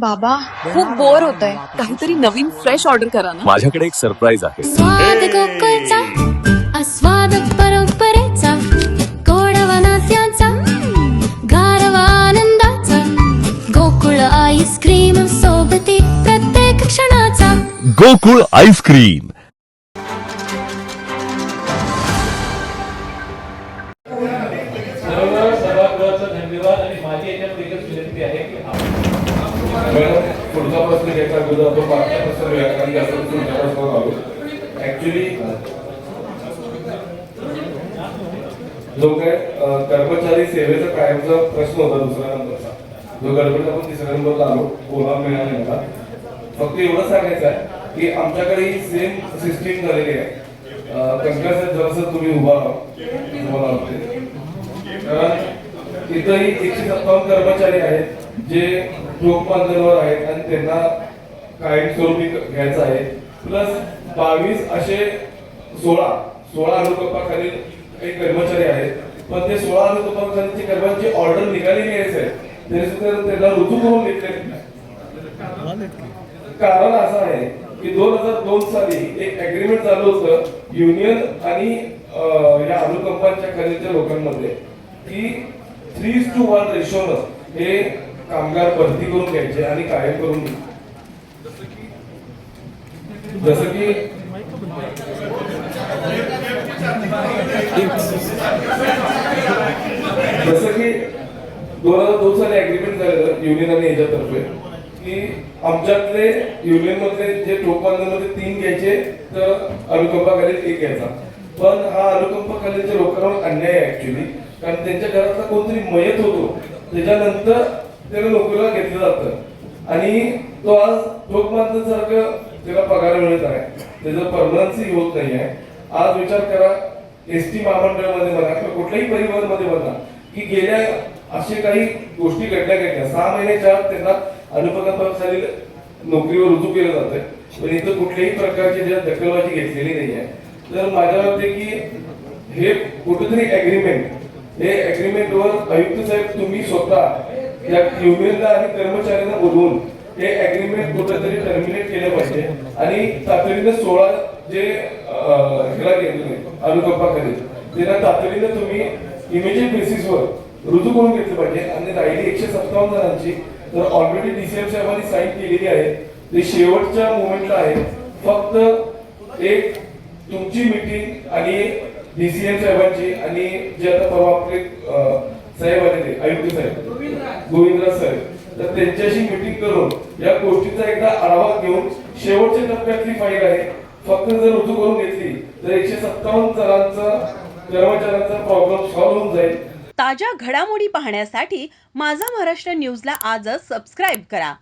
बाबा खूप बोर होतंय, काहीतरी नवीन फ्रेश ऑर्डर करा ना. माझ्याकडे एक सरप्राईज आहे. स्वाद गोकुळचा आस्वाद परंपरेचा गोडवा नात्याचा गारवा आनंदाचा गोकुळ आईस्क्रीम सोबती प्रत्येक क्षणाचा गोकुळ आईस्क्रीम. सर्व सभागृहाचा धन्यवाद आणि माझी याच्यात एकच विनंती आहे की पुढचा प्रश्न घ्यायचा अगोदर आपण मागच्या प्रश्न घेऊया कारण जास्त प्रश्न आलो ऍक्च्युली जो काय कर्मचारी सेवेचा कायमचा प्रश्न होता दुसऱ्या नंबरचा जो गडबड आपण तिसऱ्या नंबरला आलो कोणा मिळाला नव्हता. फक्त एवढं सांगायचं आहे की आमच्याकडे ही सेम सिस्टीम झालेली आहे. कंकास जरासं तुम्ही उभा राहा तुम्हाला वाटते कारण इथंही 157 कर्मचारी आहेत जे ठोक मानधनावर आहेत आणि त्यांना कायमस्वरूपी घ्यायचं आहे. प्लस 22 असे 16 अनुकंपाखालील काही कर्मचारी आहेत. पण ते 16 अनुकंपाखालील कर्मचारी ऑर्डर निघालेली आहे तरी सुद्धा त्यांना रुजू करून घेतले. कारण असं आहे की 2002 साली एक अग्रीमेंट झालं होतं युनियन आणि या अनुकंपांच्या खालीलच्या लोकांमध्ये की 3:1 रेशोनं हे कामगार भरती करून घ्यायचे आणि कायम करून जसं की जसं की 2002 साली अग्रीमेंट झालेलं युनियन आणि याच्यातर्फे की आमच्यातले युनियन मधले जे टोकमानमध्ये 3 घ्यायचे तर अनुकंपाखालील 1 घ्यायचा. पण हा अनुकंपाखालीलच्या लोकांवर अन्याय आहे ऍक्च्युली कारण त्यांच्या घरातला कोणतरी मयत होतो त्याच्यानंतर त्याला नोकरीला घेतलं जातं आणि तो आज टोकमानसारखं त्याला पगार मिळत आहे. त्याचं परमनन्सी होत नाही आहे. आज विचार करा एसटी महामंडळामध्ये म्हणा किंवा कुठल्याही परिवहनमध्ये म्हणा की गेल्या असे काही गोष्टी घडल्या 6 महिन्याच्या आत त्यांना अनुकंपाखालील नोकरीवर रुजू केलं जातंय. पण इथं कुठल्याही प्रकारची ज्या दखलबाजी घेतलेली नाही आहे. तर माझ्या मते की हे कुठेतरी हे अग्रीमेंटवर आयुक्त साहेब तुम्ही स्वतः या युनियनला आणि कर्मचाऱ्यांना बोलवून हे अग्रीमेंट कुठेतरी टर्मिनेट केलं पाहिजे आणि तातडीनं 16 जे ह्याला गेले अनुकंपाखाली त्यांना तातडीनं तुम्ही इमिजिएट बेसिसवर रुजू करून घेतलं पाहिजे. आणि राहिली 157 जणांची तर ऑलरेडी डीसीएम साहेबांनी साईन केलेली आहे. ते शेवटच्या मुवमेंटला आहे. फक्त एक तुमची मीटिंग आणि डीसीएम साहेबांची आणि जे आता परवा आपले साहेब आलेले आयुक्त साहेब गोविंदराज साहेब तर त्यांच्याशी मीटिंग करून या गोष्टीचा एकदा आढावा घेऊन शेवटच्या टप्प्यातली फाईल आहे फक्त जर रुजू करून घेतली तर 157 जणांचा कर्मचाऱ्यांचा प्रॉब्लेम सॉल्व्ह होऊन जाईल. ताज्या घडामोडी पाहण्यासाठी माझा महाराष्ट्र न्यूजला आजच सबस्क्राईब करा.